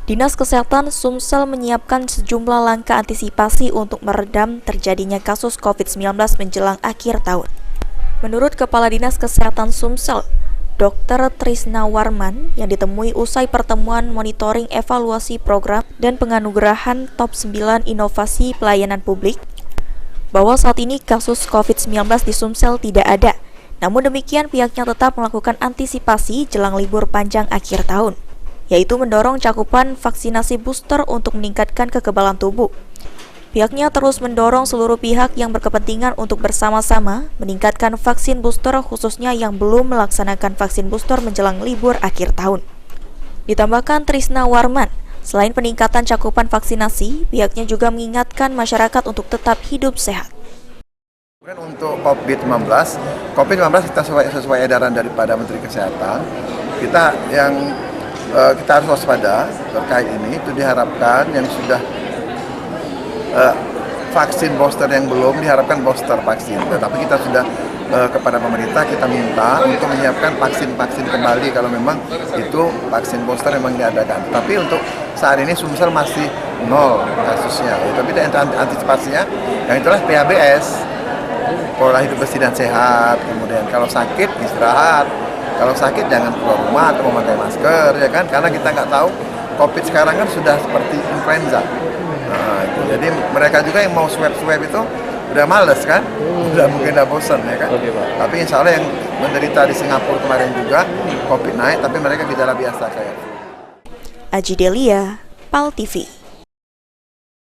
Dinas Kesehatan Sumsel menyiapkan sejumlah langkah antisipasi untuk meredam terjadinya kasus COVID-19 menjelang akhir tahun. Menurut Kepala Dinas Kesehatan Sumsel, Dr. Trisna Warman, yang ditemui usai pertemuan monitoring evaluasi program dan penganugerahan top 9 inovasi pelayanan publik, bahwa saat ini kasus COVID-19 di Sumsel tidak ada. Namun demikian, pihaknya tetap melakukan antisipasi jelang libur panjang akhir tahun, yaitu mendorong cakupan vaksinasi booster untuk meningkatkan kekebalan tubuh. Pihaknya terus mendorong seluruh pihak yang berkepentingan untuk bersama-sama meningkatkan vaksin booster, khususnya yang belum melaksanakan vaksin booster menjelang libur akhir tahun. Ditambahkan Trisna Warman, selain peningkatan cakupan vaksinasi, pihaknya juga mengingatkan masyarakat untuk tetap hidup sehat. Untuk COVID-19 kita sesuai edaran daripada Menteri Kesehatan, kita harus waspada terkait ini. Itu diharapkan yang sudah vaksin booster yang belum diharapkan booster vaksin. Tetapi kita sudah kepada pemerintah kita minta untuk menyiapkan vaksin kembali kalau memang itu vaksin booster memang diadakan. Tapi untuk saat ini Sumsel masih 0 kasusnya. Tapi antisipasinya yang itulah PHBS, pola hidup bersih dan sehat. Kemudian kalau sakit istirahat, kalau sakit jangan keluar rumah atau memakai masker, ya kan? Karena kita nggak tahu COVID sekarang kan sudah seperti influenza. Nah, itu. Jadi mereka juga yang mau swab itu udah males kan, mungkin udah bosan ya kan. Tapi insya Allah yang menderita di Singapura kemarin juga COVID naik, tapi mereka gejala biasa kayak. Aji Delia, PAL TV.